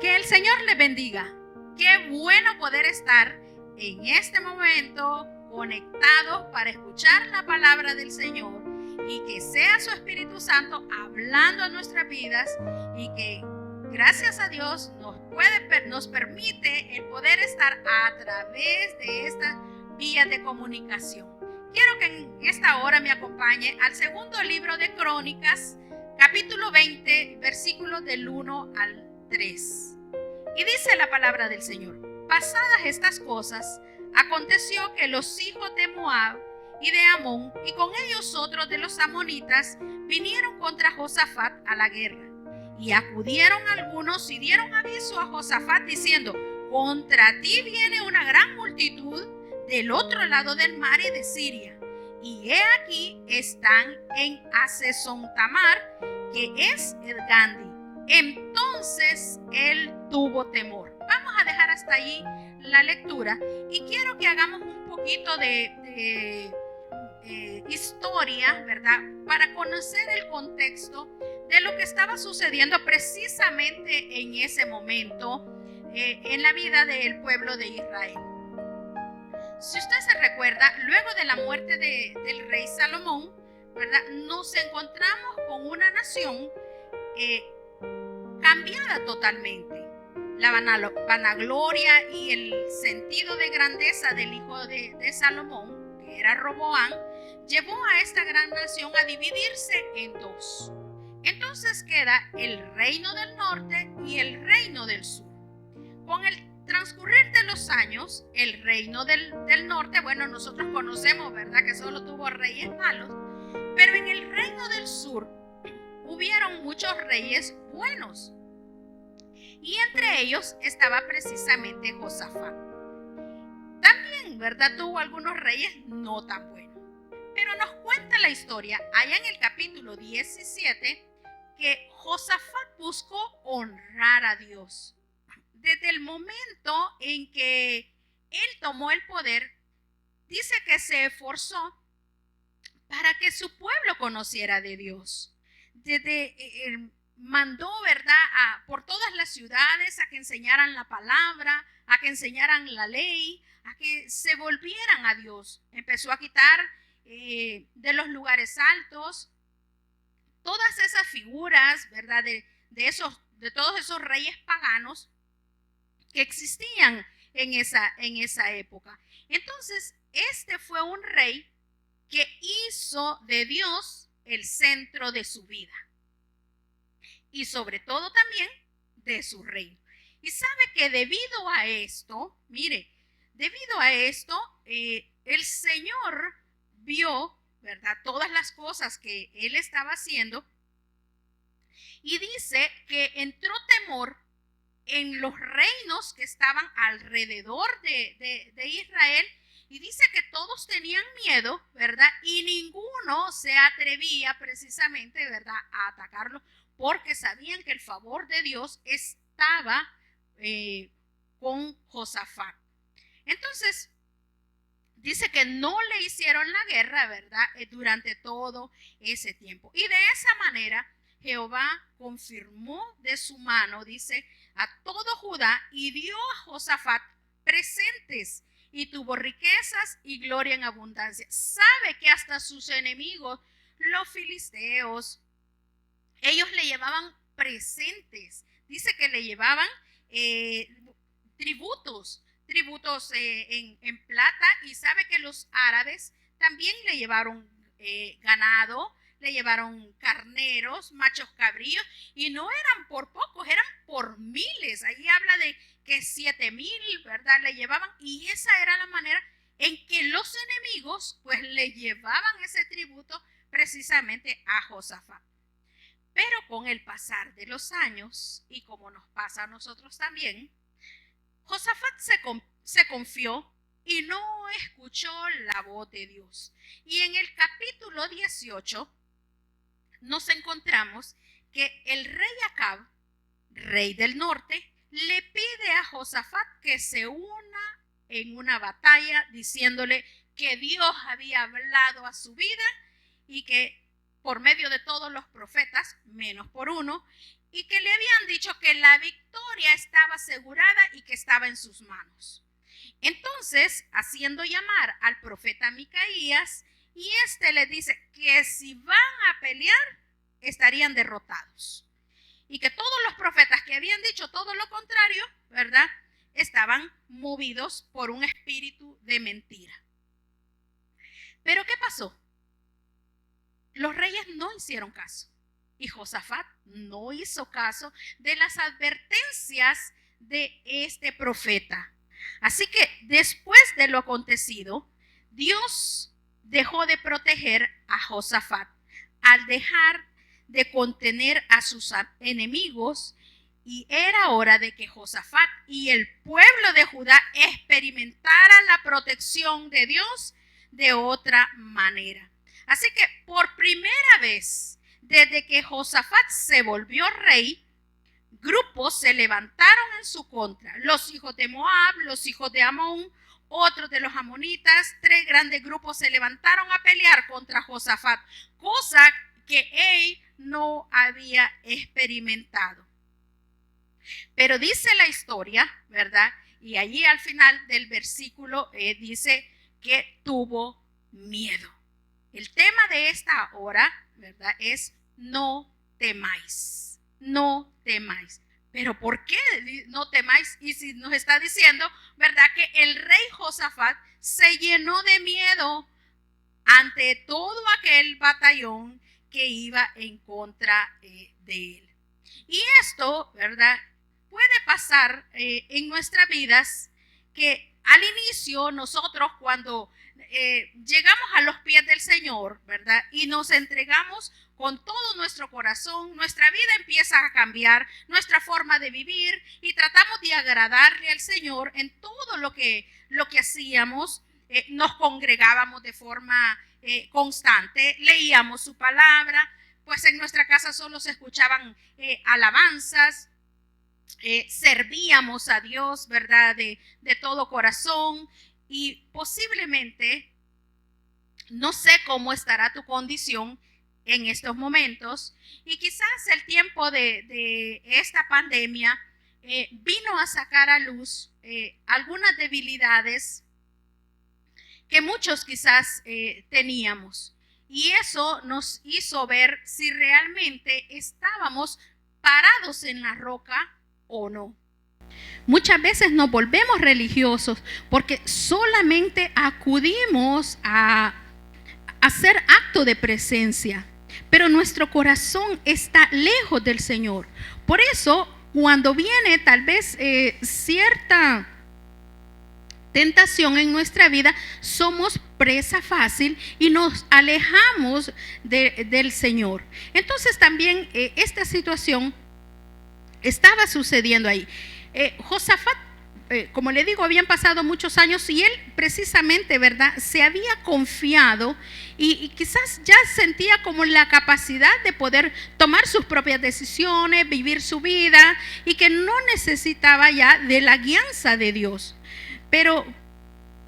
Que el Señor les bendiga. Qué bueno poder estar en este momento conectados para escuchar la palabra del Señor y que sea su Espíritu Santo hablando a nuestras vidas y que gracias a Dios nos permite el poder estar a través de estas vías de comunicación. Quiero que en esta hora me acompañe al segundo libro de Crónicas, capítulo 20, versículos del 1 al 3. Y dice la palabra del Señor: pasadas estas cosas, aconteció que los hijos de Moab y de Amón, y con ellos otros de los amonitas, vinieron contra Josafat a la guerra. Y acudieron algunos y dieron aviso a Josafat diciendo: contra ti viene una gran multitud del otro lado del mar y de Siria. Y he aquí están en Hasezontamar, que es el Gandi. Entonces él tuvo temor. Vamos a dejar hasta allí la lectura y quiero que hagamos un poquito de historia, ¿verdad? Para conocer el contexto de lo que estaba sucediendo precisamente en ese momento en la vida del pueblo de Israel. Si usted se recuerda, luego de la muerte del rey Salomón, ¿verdad? Nos encontramos con una nación cambiada totalmente. La vanagloria y el sentido de grandeza del hijo de Salomón, que era Roboam, llevó a esta gran nación a dividirse en dos. Entonces queda el reino del norte y el reino del sur. Con el transcurrir de los años, el reino del norte, bueno, nosotros conocemos, ¿verdad?, que solo tuvo reyes malos, pero en el reino del sur hubieron muchos reyes buenos. Y entre ellos estaba precisamente Josafat. También, ¿verdad?, tuvo algunos reyes no tan buenos. Pero nos cuenta la historia allá en el capítulo 17 que Josafat buscó honrar a Dios. Desde el momento en que él tomó el poder, dice que se esforzó para que su pueblo conociera de Dios. Mandó, ¿verdad?, por todas las ciudades a que enseñaran la palabra, a que enseñaran la ley, a que se volvieran a Dios. Empezó a quitar de los lugares altos todas esas figuras, ¿verdad?, de todos esos reyes paganos que existían en esa época. Entonces, este fue un rey que hizo de Dios el centro de su vida y sobre todo también de su reino. Y sabe que debido a esto, el Señor vio, ¿verdad?, todas las cosas que él estaba haciendo y dice que entró temor en los reinos que estaban alrededor de Israel, y dice que todos tenían miedo, ¿verdad?, y ninguno se atrevía precisamente, ¿verdad?, a atacarlo, porque sabían que el favor de Dios estaba con Josafat. Entonces dice que no le hicieron la guerra, ¿verdad?, durante todo ese tiempo. Y de esa manera Jehová confirmó de su mano, dice, a todo Judá, y dio a Josafat presentes y tuvo riquezas y gloria en abundancia. Sabe que hasta sus enemigos, los filisteos, ellos le llevaban presentes. Dice que le llevaban tributos en plata, y sabe que los árabes también le llevaron ganado, le llevaron carneros, machos cabríos, y no eran por pocos, eran por miles. Ahí habla de que 7,000, ¿verdad?, le llevaban, y esa era la manera en que los enemigos pues le llevaban ese tributo precisamente a Josafat. Pero con el pasar de los años, y como nos pasa a nosotros también, Josafat se confió y no escuchó la voz de Dios. Y en el capítulo 18 nos encontramos que el rey Acab, rey del norte, le pide a Josafat que se una en una batalla, diciéndole que Dios había hablado a su vida y que por medio de todos los profetas, menos por uno, y que le habían dicho que la victoria victoria estaba asegurada y que estaba en sus manos. Entonces, haciendo llamar al profeta Micaías, y éste le dice que si van a pelear, estarían derrotados. Y que todos los profetas que habían dicho todo lo contrario, ¿verdad?, estaban movidos por un espíritu de mentira. Pero ¿qué pasó? Los reyes no hicieron caso. Y Josafat no hizo caso de las advertencias de este profeta. Así que después de lo acontecido, Dios dejó de proteger a Josafat al dejar de contener a sus enemigos, y era hora de que Josafat y el pueblo de Judá experimentaran la protección de Dios de otra manera. Así que por primera vez desde que Josafat se volvió rey, grupos se levantaron en su contra. Los hijos de Moab, los hijos de Amón, otros de los amonitas, 3 grandes grupos se levantaron a pelear contra Josafat, cosa que él no había experimentado. Pero dice la historia, ¿verdad? Y allí al final del versículo dice que tuvo miedo. El tema de esta hora, ¿verdad?, es no temáis, no temáis. Pero ¿por qué no temáis? Y si nos está diciendo, ¿verdad?, que el rey Josafat se llenó de miedo ante todo aquel batallón que iba en contra de él. Y esto, ¿verdad?, puede pasar en nuestras vidas, que al inicio nosotros cuando llegamos a los pies del Señor, ¿verdad?, y nos entregamos con todo nuestro corazón, nuestra vida empieza a cambiar, nuestra forma de vivir, y tratamos de agradarle al Señor en todo lo que hacíamos. Nos congregábamos de forma constante, leíamos su palabra, pues en nuestra casa solo se escuchaban alabanzas, servíamos a Dios, ¿verdad?, de todo corazón. Y posiblemente, no sé cómo estará tu condición en estos momentos, y quizás el tiempo de esta pandemia vino a sacar a luz algunas debilidades que muchos quizás teníamos, y eso nos hizo ver si realmente estábamos parados en la roca o no. Muchas veces nos volvemos religiosos porque solamente acudimos a hacer acto de presencia, pero nuestro corazón está lejos del Señor. Por eso, cuando viene tal vez cierta tentación en nuestra vida, somos presa fácil y nos alejamos del Señor. Entonces también esta situación estaba sucediendo ahí. Josafat, como le digo, habían pasado muchos años y él precisamente, ¿verdad?, se había confiado y quizás ya sentía como la capacidad de poder tomar sus propias decisiones, vivir su vida, y que no necesitaba ya de la guianza de Dios. Pero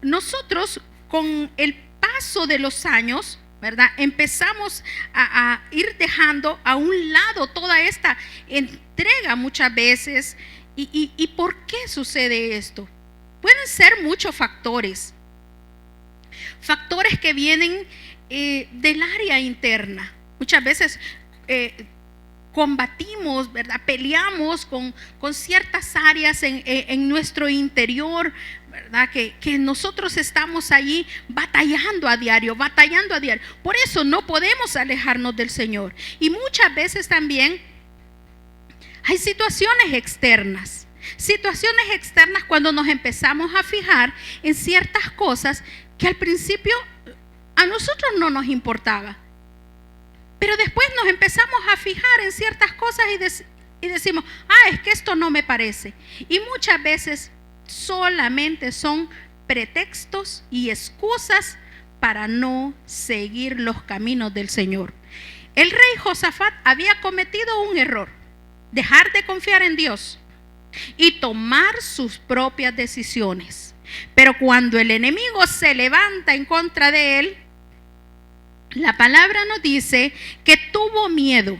nosotros, con el paso de los años, ¿verdad?, empezamos a ir dejando a un lado toda esta entrega muchas veces. ¿Y por qué sucede esto? Pueden ser muchos factores que vienen del área interna. Muchas veces combatimos, ¿verdad?, peleamos con ciertas áreas en nuestro interior, ¿verdad?, que nosotros estamos allí batallando a diario. Por eso no podemos alejarnos del Señor. Y muchas veces también hay situaciones externas cuando nos empezamos a fijar en ciertas cosas que al principio a nosotros no nos importaba, pero después nos empezamos a fijar en ciertas cosas y decimos, es que esto no me parece. Y muchas veces solamente son pretextos y excusas para no seguir los caminos del Señor. El rey Josafat había cometido un error: dejar de confiar en Dios y tomar sus propias decisiones. Pero cuando el enemigo se levanta en contra de él, la palabra nos dice que tuvo miedo.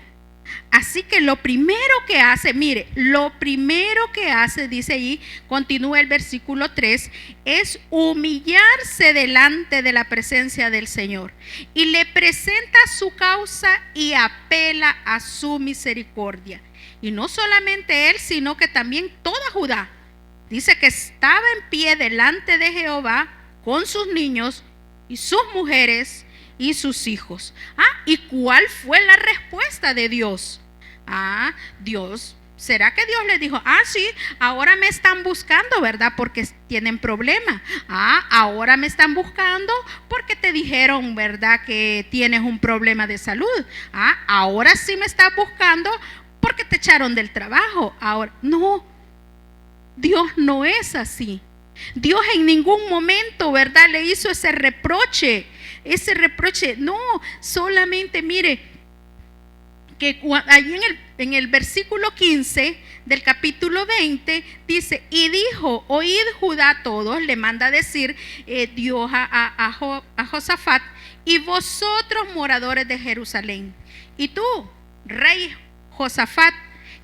Así que lo primero que hace, mire, lo primero que hace, dice ahí, continúa el versículo 3, es humillarse delante de la presencia del Señor. Y le presenta su causa y apela a su misericordia. Y no solamente él, sino que también toda Judá. Dice que estaba en pie delante de Jehová con sus niños y sus mujeres y sus hijos. ¿Y cuál fue la respuesta de Dios? Dios, ¿será que Dios le dijo, sí, ahora me están buscando, ¿verdad? Porque tienen problema. Ahora me están buscando porque te dijeron, ¿verdad? Que tienes un problema de salud. Ahora sí me estás buscando porque te echaron del trabajo. Ahora, no, Dios no es así. Dios en ningún momento, ¿verdad?, le hizo ese reproche. No, solamente mire que allí en el versículo 15 del capítulo 20 dice, y dijo, oíd Judá todos, le manda a decir Dios a Josafat, y vosotros moradores de Jerusalén, y tú, rey Josafat,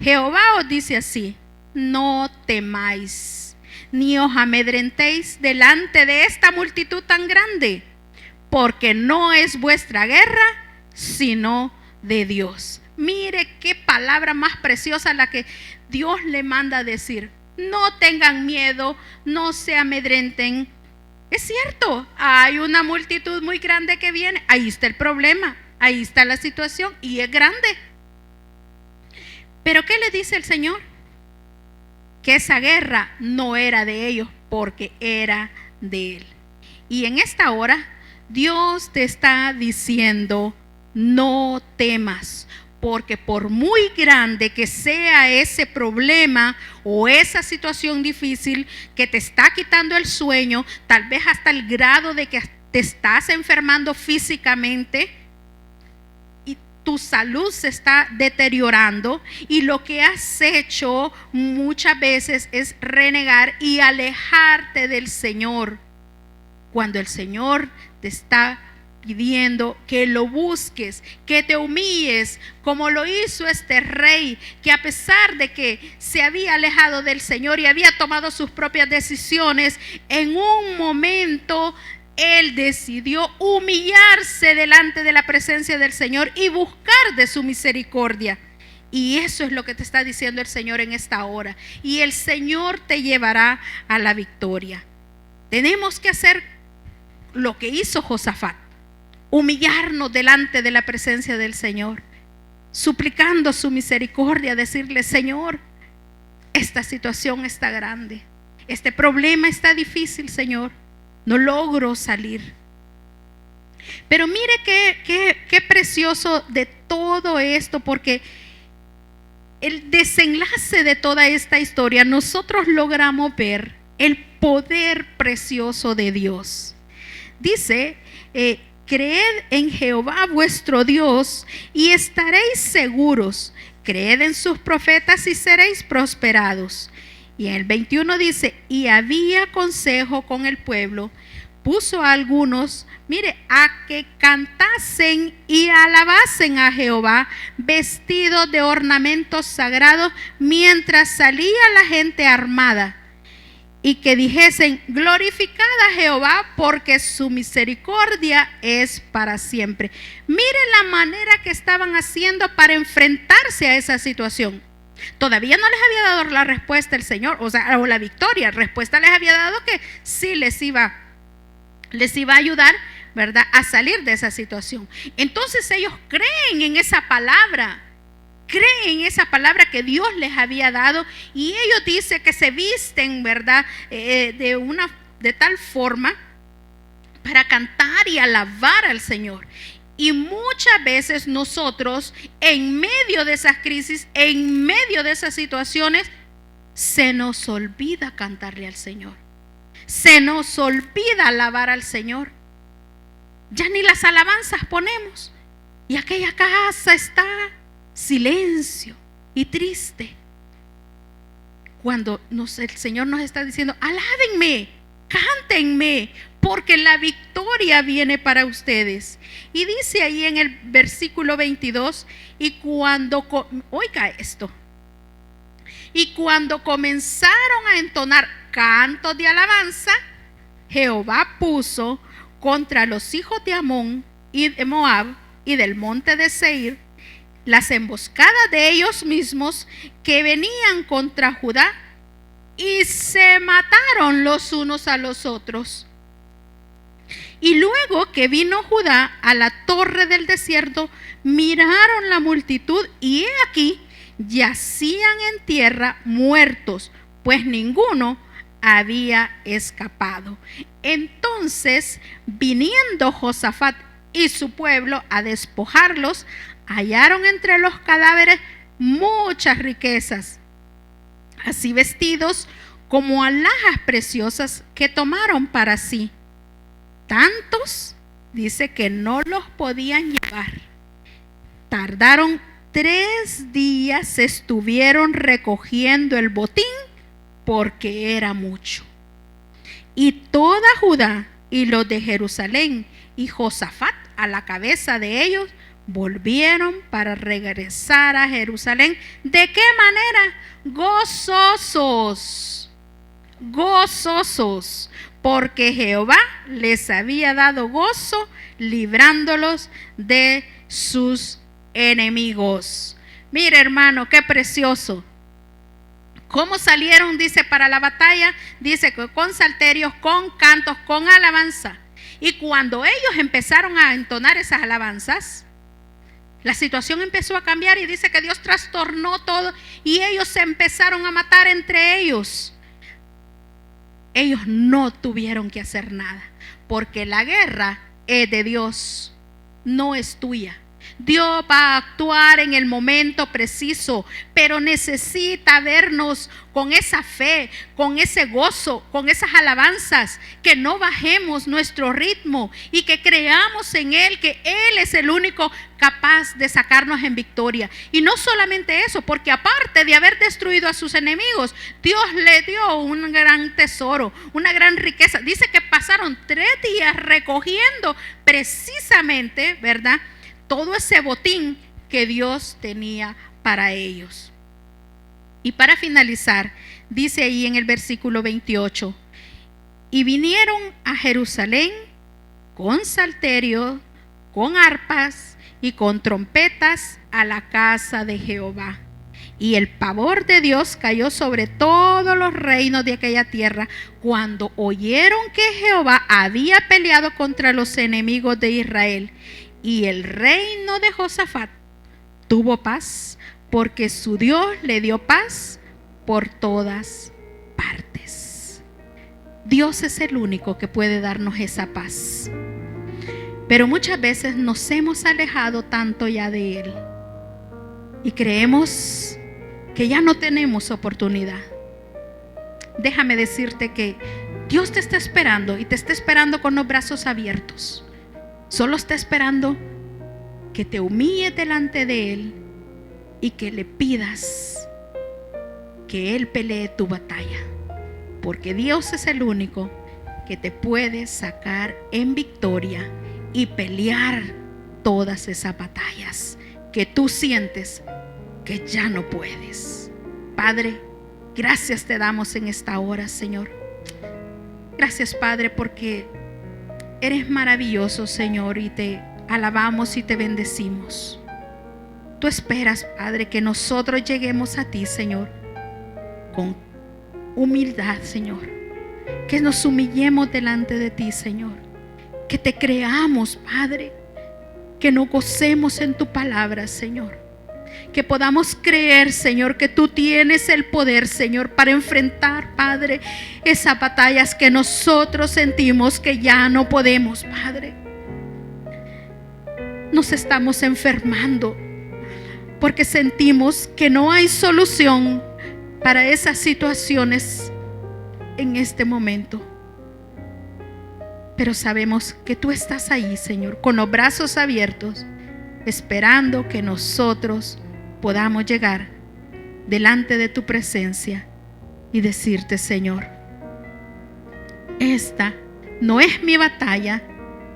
Jehová os dice así, no temáis, ni os amedrentéis delante de esta multitud tan grande, porque no es vuestra guerra, sino de Dios. Mire qué palabra más preciosa la que Dios le manda a decir. No tengan miedo, no se amedrenten. Es cierto, hay una multitud muy grande que viene. Ahí está el problema, ahí está la situación y es grande. Pero ¿qué le dice el Señor? Que esa guerra no era de ellos, porque era de Él. Y en esta hora Dios te está diciendo, no temas, porque por muy grande que sea ese problema o esa situación difícil que te está quitando el sueño, tal vez hasta el grado de que te estás enfermando físicamente y tu salud se está deteriorando, y lo que has hecho muchas veces es renegar y alejarte del Señor, cuando el Señor te está pidiendo que lo busques, que te humilles, como lo hizo este rey, que a pesar de que se había alejado del Señor y había tomado sus propias decisiones, en un momento él decidió humillarse delante de la presencia del Señor y buscar de su misericordia. Y eso es lo que te está diciendo el Señor en esta hora. Y el Señor te llevará a la victoria. Tenemos que hacer lo que hizo Josafat, humillarnos delante de la presencia del Señor, suplicando su misericordia, decirle, Señor, esta situación está grande, este problema está difícil, Señor, no logro salir. Pero mire qué precioso de todo esto, porque el desenlace de toda esta historia, nosotros logramos ver el poder precioso de Dios. Dice, creed en Jehová vuestro Dios y estaréis seguros. Creed en sus profetas y seréis prosperados. Y en el 21 dice, y había consejo con el pueblo, puso a algunos, mire, a que cantasen y alabasen a Jehová, vestidos de ornamentos sagrados, mientras salía la gente armada. Y que dijesen, glorificad a Jehová, porque su misericordia es para siempre. Mire la manera que estaban haciendo para enfrentarse a esa situación. Todavía no les había dado la respuesta el Señor, o la victoria. Respuesta les había dado que sí les iba a ayudar, ¿verdad?, a salir de esa situación. Entonces ellos creen en esa palabra. Creen en esa palabra que Dios les había dado, y ellos dicen que se visten, ¿verdad?, de tal forma para cantar y alabar al Señor. Y muchas veces nosotros, en medio de esas crisis, en medio de esas situaciones, se nos olvida cantarle al Señor, se nos olvida alabar al Señor. Ya ni las alabanzas ponemos, y aquella casa está silencio y triste, cuando el Señor nos está diciendo, alábenme, cántenme, porque la victoria viene para ustedes. Y dice ahí en el versículo 22, oiga esto, y cuando comenzaron a entonar cantos de alabanza, Jehová puso contra los hijos de Amón y de Moab y del monte de Seir las emboscadas de ellos mismos que venían contra Judá, y se mataron los unos a los otros. Y luego que vino Judá a la torre del desierto, miraron la multitud, y he aquí yacían en tierra muertos, pues ninguno había escapado. Entonces, viniendo Josafat y su pueblo a despojarlos, hallaron entre los cadáveres muchas riquezas, así vestidos como alhajas preciosas que tomaron para sí. Tantos, dice, que no los podían llevar. Tardaron 3 días, estuvieron recogiendo el botín porque era mucho. Y toda Judá y los de Jerusalén y Josafat a la cabeza de ellos volvieron para regresar a Jerusalén. ¿De qué manera? Gozosos, gozosos, porque Jehová les había dado gozo, librándolos de sus enemigos. Mire, hermano, qué precioso. ¿Cómo salieron? Dice, para la batalla, dice que con salterios, con cantos, con alabanza. Y cuando ellos empezaron a entonar esas alabanzas, la situación empezó a cambiar, y dice que Dios trastornó todo y ellos se empezaron a matar entre ellos. Ellos no tuvieron que hacer nada, porque la guerra es de Dios, no es tuya. Dios va a actuar en el momento preciso, pero necesita vernos con esa fe, con ese gozo, con esas alabanzas, que no bajemos nuestro ritmo y que creamos en Él, que Él es el único capaz de sacarnos en victoria. Y no solamente eso, porque aparte de haber destruido a sus enemigos, Dios le dio un gran tesoro, una gran riqueza. Dice que pasaron 3 días recogiendo precisamente, ¿verdad?, todo ese botín que Dios tenía para ellos. Y para finalizar, dice ahí en el versículo 28, y vinieron a Jerusalén con salterio, con arpas y con trompetas a la casa de Jehová. Y el pavor de Dios cayó sobre todos los reinos de aquella tierra cuando oyeron que Jehová había peleado contra los enemigos de Israel. Y el reino de Josafat tuvo paz, porque su Dios le dio paz por todas partes. Dios es el único que puede darnos esa paz. Pero muchas veces nos hemos alejado tanto ya de Él y creemos que ya no tenemos oportunidad. Déjame decirte que Dios te está esperando, y te está esperando con los brazos abiertos. Solo está esperando que te humilles delante de Él y que le pidas que Él pelee tu batalla, porque Dios es el único que te puede sacar en victoria y pelear todas esas batallas que tú sientes que ya no puedes. Padre, gracias te damos en esta hora, Señor. Gracias, Padre, porque eres maravilloso, Señor, y te alabamos y te bendecimos. Tú esperas, Padre, que nosotros lleguemos a ti, Señor, con humildad, Señor. Que nos humillemos delante de ti, Señor. Que te creamos, Padre. Que nos gocemos en tu palabra, Señor. Que podamos creer, Señor, que tú tienes el poder, Señor, para enfrentar, Padre, esas batallas que nosotros sentimos que ya no podemos, Padre. Nos estamos enfermando porque sentimos que no hay solución para esas situaciones en este momento. Pero sabemos que tú estás ahí, Señor, con los brazos abiertos, esperando que nosotros podamos llegar delante de tu presencia y decirte, Señor, esta no es mi batalla,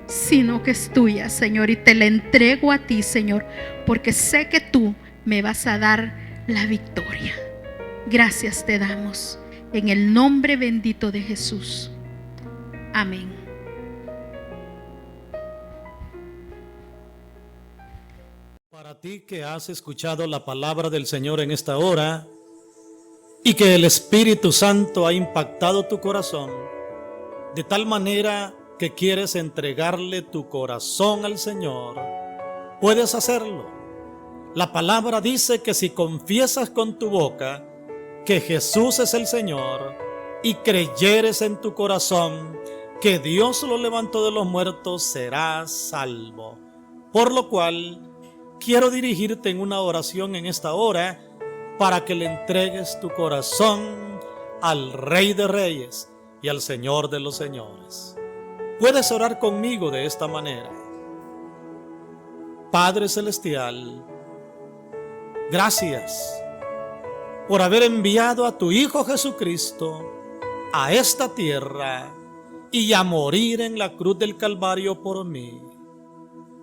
sino que es tuya, Señor, y te la entrego a ti, Señor, porque sé que tú me vas a dar la victoria. Gracias te damos en el nombre bendito de Jesús. Amén. Para ti que has escuchado la palabra del Señor en esta hora y que el Espíritu Santo ha impactado tu corazón de tal manera que quieres entregarle tu corazón al Señor, puedes hacerlo. La palabra dice que si confiesas con tu boca que Jesús es el Señor y creyeres en tu corazón que Dios lo levantó de los muertos, serás salvo. Por lo cual, quiero dirigirte en una oración en esta hora para que le entregues tu corazón al Rey de Reyes y al Señor de los Señores. Puedes orar conmigo de esta manera. Padre Celestial, gracias por haber enviado a tu Hijo Jesucristo a esta tierra y a morir en la cruz del Calvario por mí.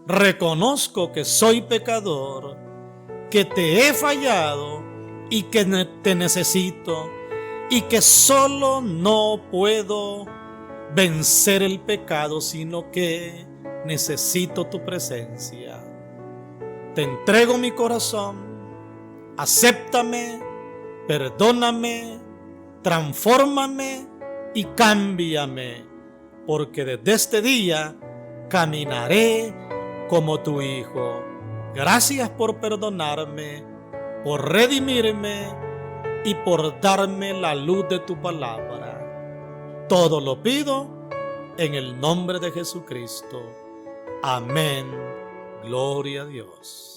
Reconozco que soy pecador, que te he fallado y que te necesito, y que solo no puedo vencer el pecado, sino que necesito tu presencia. Te entrego mi corazón, acéptame, perdóname, transfórmame y cámbiame, porque desde este día caminaré como tu Hijo. Gracias por perdonarme, por redimirme y por darme la luz de tu palabra. Todo lo pido en el nombre de Jesucristo. Amén. Gloria a Dios.